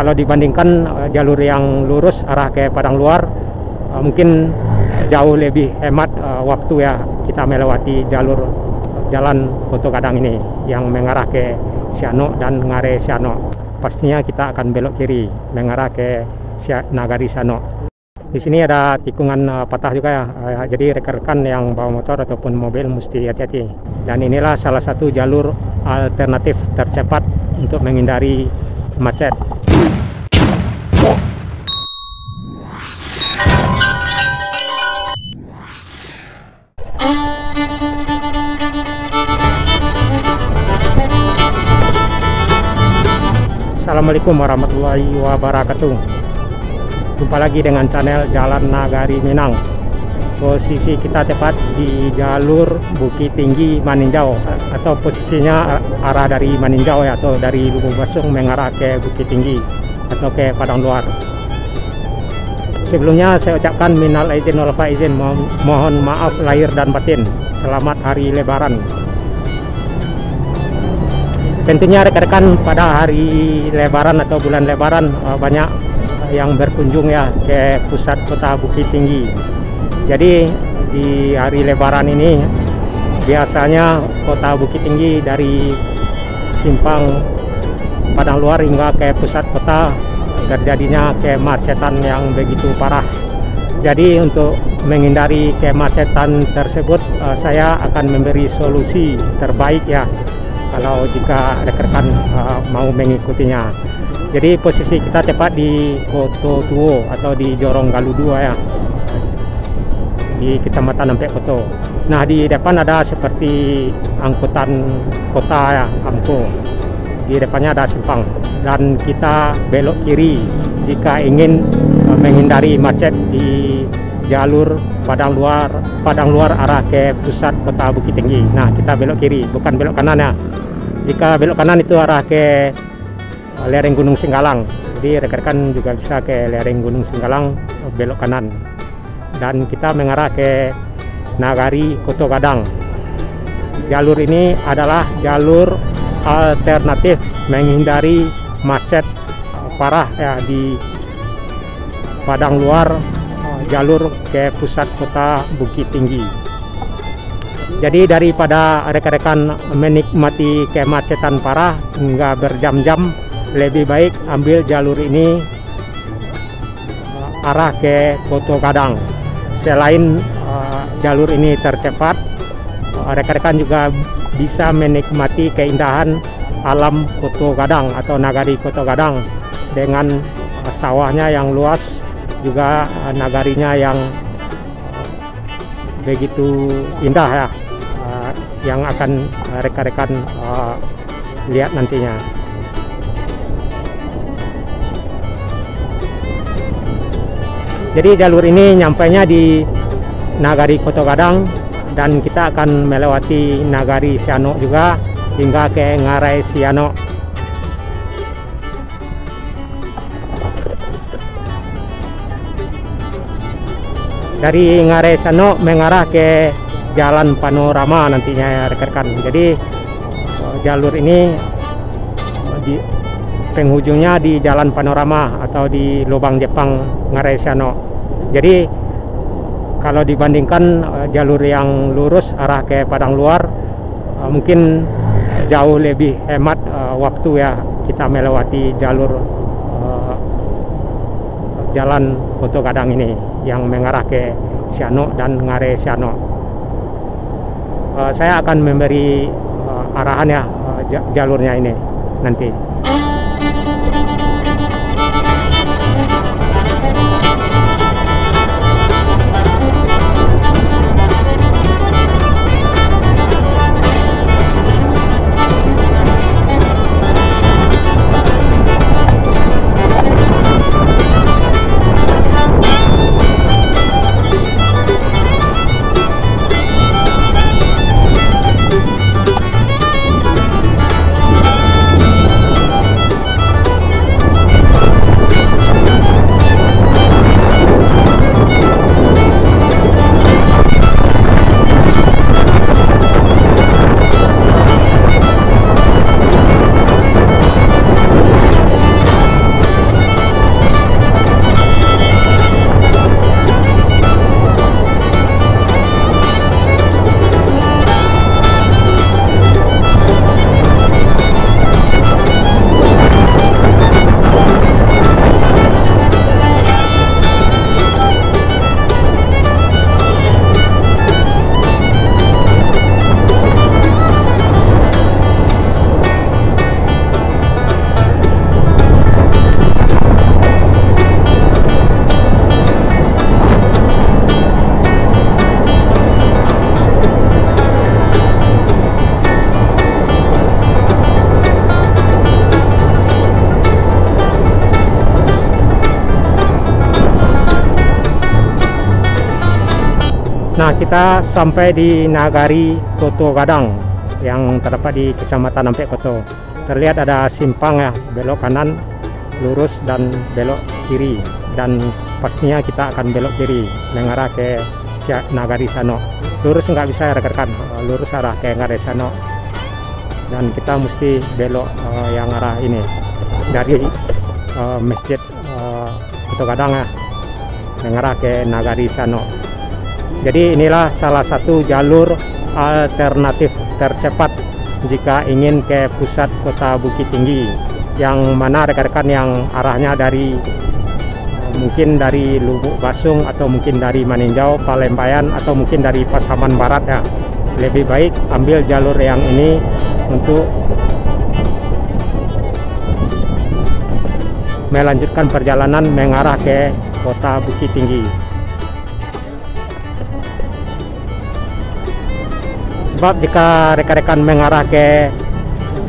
kalau dibandingkan jalur yang lurus arah ke Padang Luar, mungkin jauh lebih hemat waktu ya kita melewati jalan Koto Gadang ini yang mengarah ke Siano dan Ngare Siano. Pastinya kita akan belok kiri mengarah ke Nagari Siano. Di sini ada tikungan patah juga ya, jadi rekan-rekan yang bawa motor ataupun mobil mesti hati-hati. Dan inilah salah satu jalur alternatif tercepat untuk menghindari macet. Assalamualaikum warahmatullahi wabarakatuh. Jumpa lagi dengan channel Jalan Nagari Minang. Posisi kita tepat di jalur Bukit Tinggi Maninjau, atau posisinya arah dari Maninjau ya, atau dari Lubuk Basung mengarah ke Bukit Tinggi atau ke Padang Luar. Sebelumnya saya ucapkan minal aizin wal faizin, mohon maaf lahir dan batin. Selamat Hari Lebaran. Tentunya rekan-rekan pada hari Lebaran atau bulan Lebaran banyak yang berkunjung ya ke pusat kota Bukit Tinggi. Jadi di hari Lebaran ini biasanya kota Bukit Tinggi dari simpang Padang Luar hingga ke pusat kota terjadinya kemacetan yang begitu parah. Jadi untuk menghindari kemacetan tersebut, saya akan memberi solusi terbaik ya kalau jika rekan-rekan mau mengikutinya. Jadi posisi kita tepat di Koto Tuo atau di Jorong Galuh 2 ya, di Kecamatan Ampek Koto. Nah, di depan ada seperti angkutan kota ya, AMKO. Di depannya ada simpang dan kita belok kiri jika ingin menghindari macet di jalur Padang Luar arah ke pusat kota Bukit Tinggi. Nah, kita belok kiri, bukan belok kanan ya. Jika belok kanan itu arah ke lereng Gunung Singgalang. Jadi rekan-rekan juga bisa ke lereng Gunung Singgalang belok kanan. Dan kita mengarah ke Nagari Koto Gadang. Jalur ini adalah jalur alternatif menghindari macet parah ya di Padang Luar, jalur ke pusat kota Bukit Tinggi. Jadi daripada rekan-rekan menikmati kemacetan parah hingga berjam-jam, lebih baik ambil jalur ini arah ke Koto Gadang. Selain jalur ini tercepat, rekan-rekan juga bisa menikmati keindahan alam Koto Gadang atau Nagari Koto Gadang dengan sawahnya yang luas, juga nagarinya yang begitu indah ya, yang akan rekan-rekan lihat nantinya. Jadi jalur ini nyampainya di Nagari Koto Gadang dan kita akan melewati Nagari Siano juga hingga ke Ngare Siano. Dari Ngare Siano mengarah ke Jalan Panorama nantinya ya rekan-rekan. Jadi jalur ini di penghujungnya di Jalan Panorama atau di Lubang Jepang Ngare Siano. Jadi kalau dibandingkan jalur yang lurus arah ke Padang Luar, mungkin jauh lebih hemat waktu ya kita melewati jalur jalan Koto Gadang ini yang mengarah ke Siano dan Ngare Siano. Saya akan memberi arahan ya jalurnya ini nanti. Nah, kita sampai di Nagari Koto Gadang yang terdapat di Kecamatan Ampek Koto. Terlihat ada simpang ya, belok kanan, lurus dan belok kiri, dan pastinya kita akan belok kiri mengarah ke Nagari Sano. Lurus nggak bisa ya rekan-rekan, lurus arah ke Nagari Sano, dan kita mesti belok yang arah ini dari Masjid Koto Gadang ya, mengarah ke Nagari Sano. Jadi inilah salah satu jalur alternatif tercepat jika ingin ke pusat kota Bukit Tinggi, yang mana rekan-rekan yang arahnya dari mungkin dari Lubuk Basung atau mungkin dari Maninjau, Palembayan, atau mungkin dari Pasaman Barat ya, lebih baik ambil jalur yang ini untuk melanjutkan perjalanan mengarah ke kota Bukit Tinggi. Sebab jika rekan-rekan mengarah ke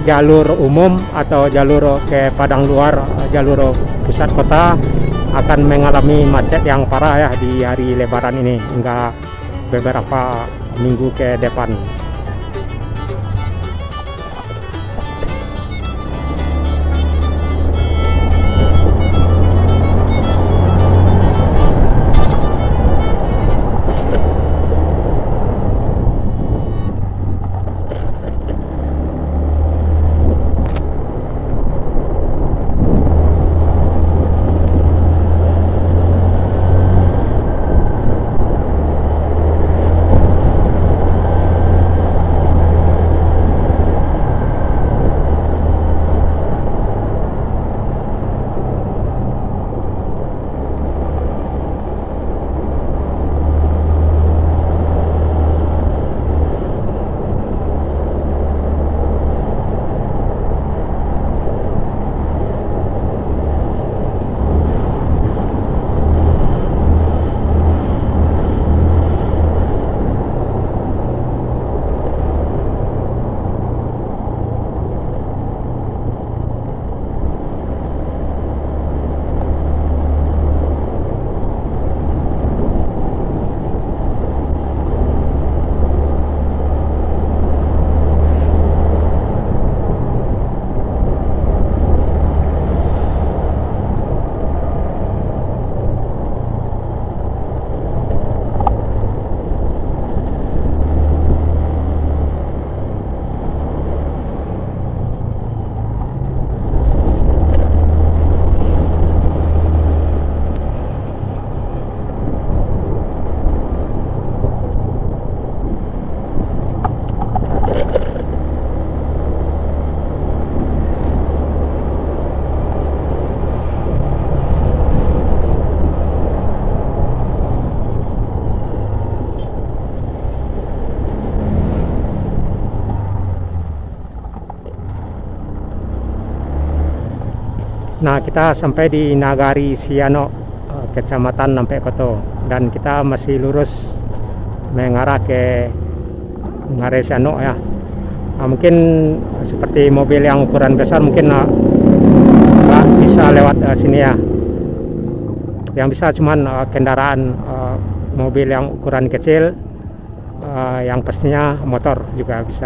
jalur umum atau jalur ke Padang Luar, jalur pusat kota, akan mengalami macet yang parah ya di hari Lebaran ini hingga beberapa minggu ke depan. Nah, kita sampai di Nagari Siano, Kecamatan Ampek Koto, dan kita masih lurus mengarah ke Nagari Siano ya. Nah, mungkin seperti mobil yang ukuran besar mungkin nggak bisa lewat sini ya. Yang bisa cuman kendaraan mobil yang ukuran kecil, yang pastinya motor juga bisa.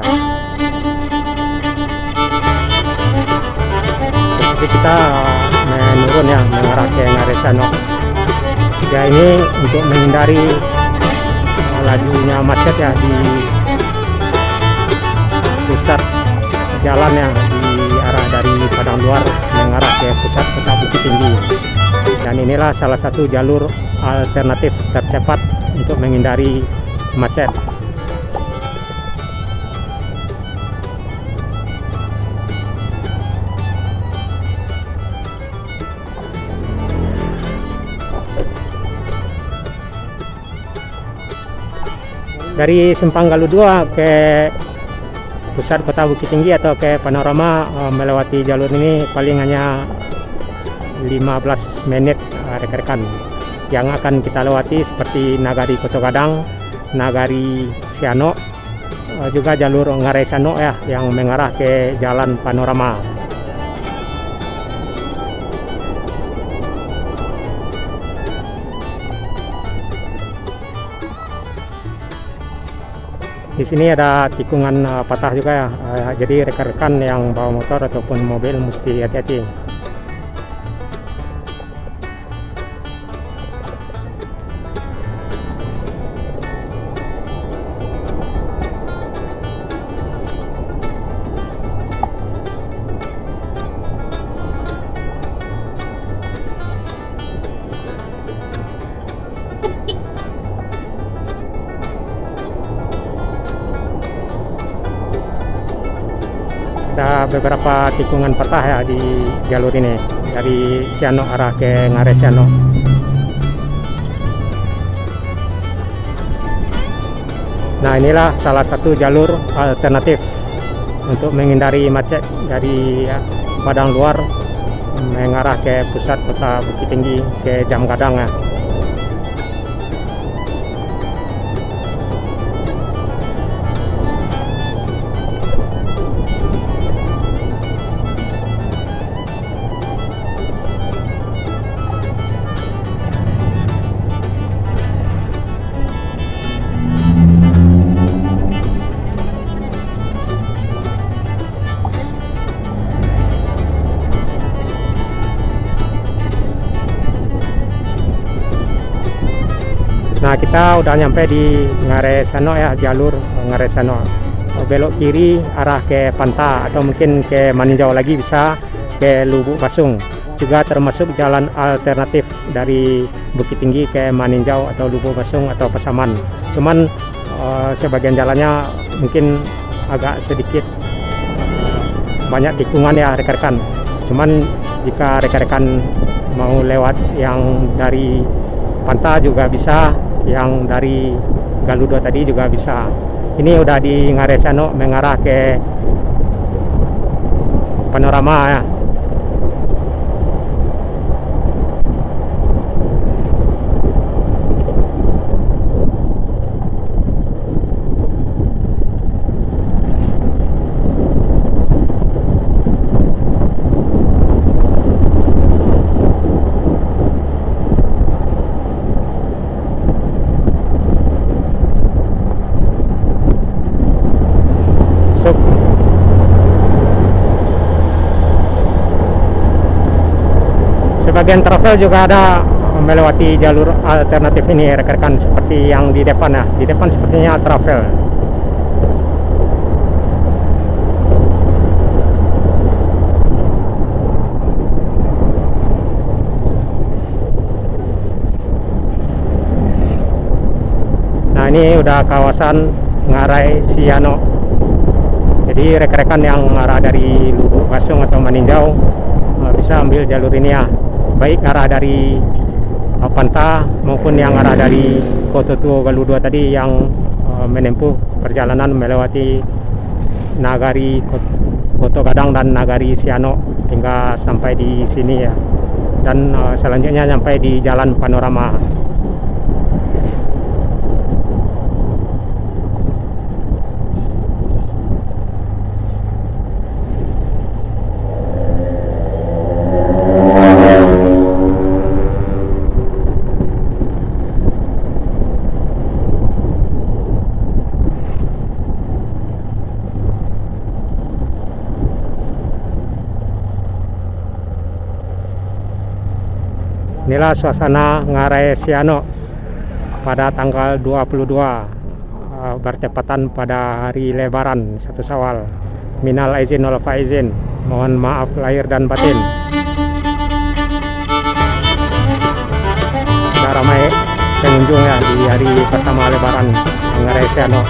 Kita menurun ya mengarah ke Nagari Siano. Ya, ini untuk menghindari lajunya macet ya di pusat jalan ya, di arah dari Padang Luar mengarah ke pusat kota Bukit Tinggi. Dan inilah salah satu jalur alternatif tercepat untuk menghindari macet. Dari Simpang Galuh 2 ke pusat kota Bukit Tinggi atau ke Panorama, melewati jalur ini paling hanya 15 menit rekan-rekan. Yang akan kita lewati seperti Nagari Koto Gadang, Nagari Siano, juga jalur Nagari Siano ya yang mengarah ke Jalan Panorama. Di sini ada tikungan patah juga ya. Jadi rekan-rekan yang bawa motor ataupun mobil mesti hati-hati. Ada beberapa tikungan patah ya di jalur ini dari Sianok arah ke Ngares Sianok. Nah, inilah salah satu jalur alternatif untuk menghindari macet dari Padang Luar mengarah ke pusat kota Bukit Tinggi ke Jam Gadang ya. Nah, kita udah nyampe di Ngares Sianok ya, jalur Ngares Sianok. Belok kiri arah ke Panta atau mungkin ke Maninjau lagi, bisa ke Lubuk Basung. Juga termasuk jalan alternatif dari Bukit Tinggi ke Maninjau atau Lubuk Basung atau Pasaman. Cuman sebagian jalannya mungkin agak sedikit banyak tikungan ya rekan-rekan. Cuman jika rekan-rekan mau lewat yang dari Panta juga bisa, yang dari Galudo tadi juga bisa. Ini udah di Ngares Sianok mengarah ke Panorama ya. Sebagian travel juga ada melewati jalur alternatif ini rekan-rekan, seperti yang di depan ya. Di depan sepertinya travel. Nah, ini udah kawasan Ngarai Sianok. Jadi rekan-rekan yang arah dari Lubuk Basung atau Maninjau bisa ambil jalur ini ya, baik arah dari Panta maupun yang arah dari Kota Tua Galudo tadi yang menempuh perjalanan melewati Nagari Kota Gadang dan Nagari Sianok hingga sampai di sini ya, dan selanjutnya sampai di Jalan Panorama. Inilah suasana Ngarai Sianok pada tanggal 22 bertepatan pada hari Lebaran 1 Syawal. Minal aizin wal faizin, mohon maaf lahir dan batin. Sudah ramai pengunjung ya di hari pertama Lebaran Ngarai Sianok.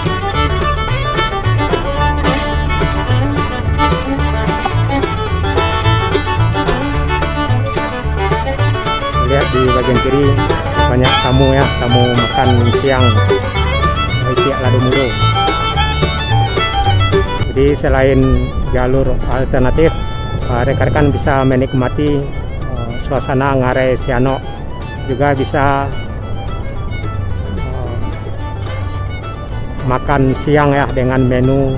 Lihat di bagian kiri banyak tamu ya, tamu makan siang Itiak Lado Mudo. Jadi selain jalur alternatif, rekan-rekan bisa menikmati suasana Ngarai Sianok, juga bisa makan siang ya dengan menu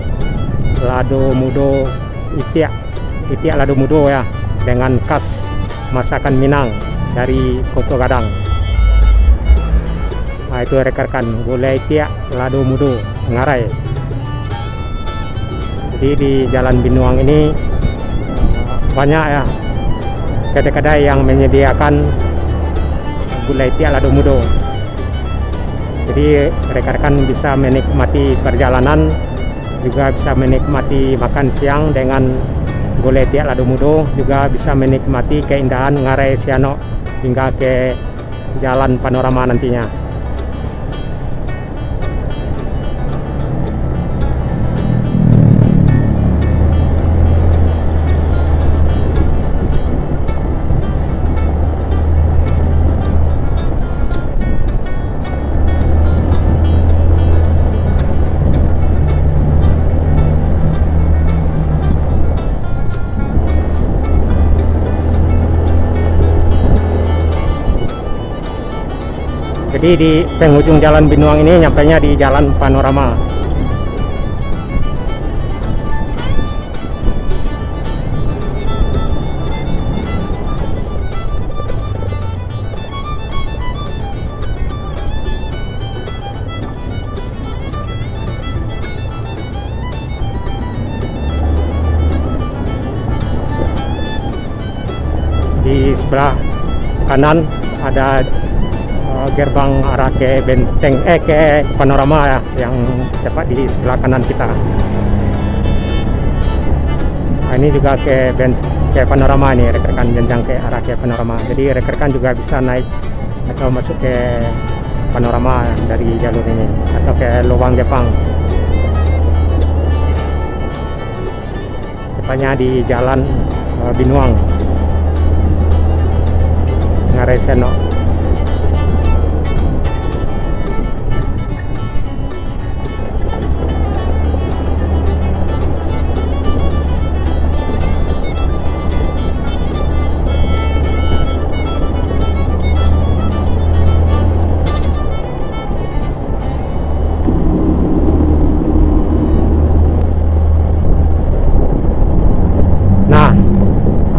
Lado Mudo Itiak Lado Mudo ya, dengan khas masakan Minang dari Kota Gadang. Nah, itu rekan-rekan gulai Itiak Lado Mudo Ngarai. Jadi di Jalan Binuang ini banyak ya kedai-kedai yang menyediakan gulai tiak lado mudo. Jadi rekan-rekan bisa menikmati perjalanan, juga bisa menikmati makan siang dengan gulai tiak lado mudo, juga bisa menikmati keindahan Ngarai Siano hingga ke Jalan Panorama nantinya. Jadi di penghujung Jalan Binuang ini nyampainya di Jalan Panorama. Di sebelah kanan ada gerbang arah ke benteng ke Panorama ya, yang tepat di sebelah kanan kita. Nah, ini juga ke Panorama nih rekan-rekan, jenjang ke arah ke Panorama. Jadi rekan-rekan juga bisa naik atau masuk ke Panorama dari jalur ini atau ke Lubang Jepang. Tepatnya di Jalan Binuang, Ngarai Siano.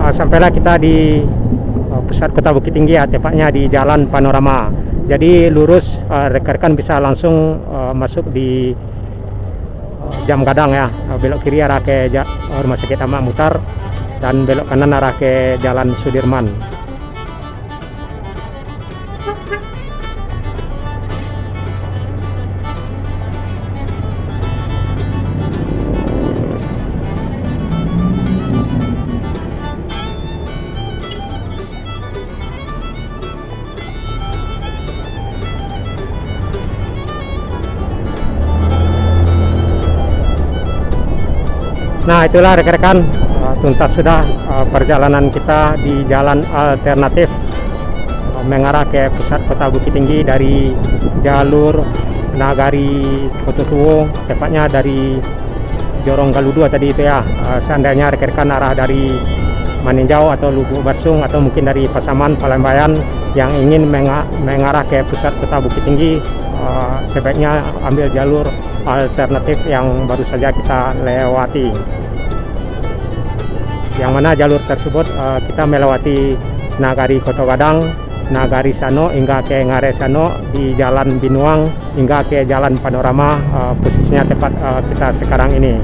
Sampailah kita di pusat kota Bukit Tinggi ya, tepatnya di Jalan Panorama. Jadi lurus rekan-rekan bisa langsung masuk di Jam Gadang ya, belok kiri arah ke Rumah Sakit Ahmad Muhtar dan belok kanan arah ke Jalan Sudirman. Nah, itulah rekan-rekan, tuntas sudah perjalanan kita di jalan alternatif mengarah ke pusat kota Bukit Tinggi dari jalur Nagari Kototuo, tepatnya dari Jorong Galudua tadi itu ya. Seandainya rekan-rekan arah dari Maninjau atau Lubuk Basung atau mungkin dari Pasaman, Palembayan yang ingin mengarah ke pusat kota Bukit Tinggi, sebaiknya ambil jalur alternatif yang baru saja kita lewati, yang mana jalur tersebut kita melewati Nagari Koto Gadang, Nagari Sano hingga ke Ngarai Sano, di Jalan Binuang hingga ke Jalan Panorama, posisinya tepat kita sekarang ini.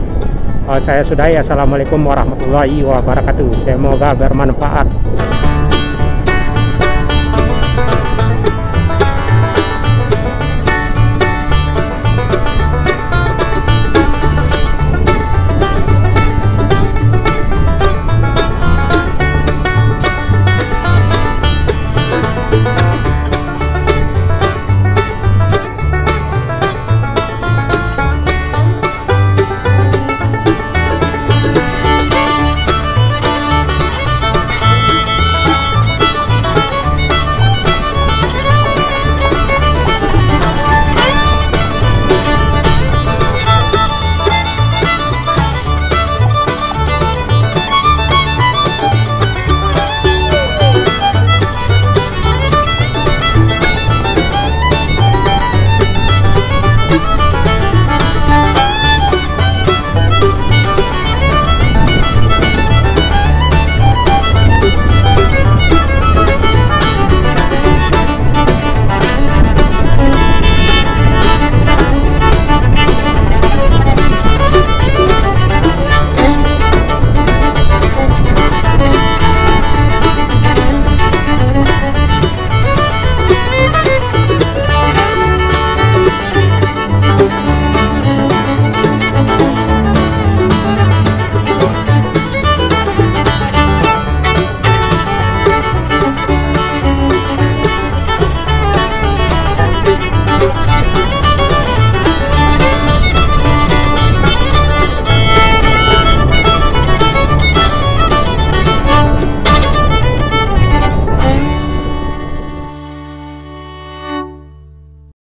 Saya sudahi. Assalamualaikum warahmatullahi wabarakatuh. Semoga bermanfaat.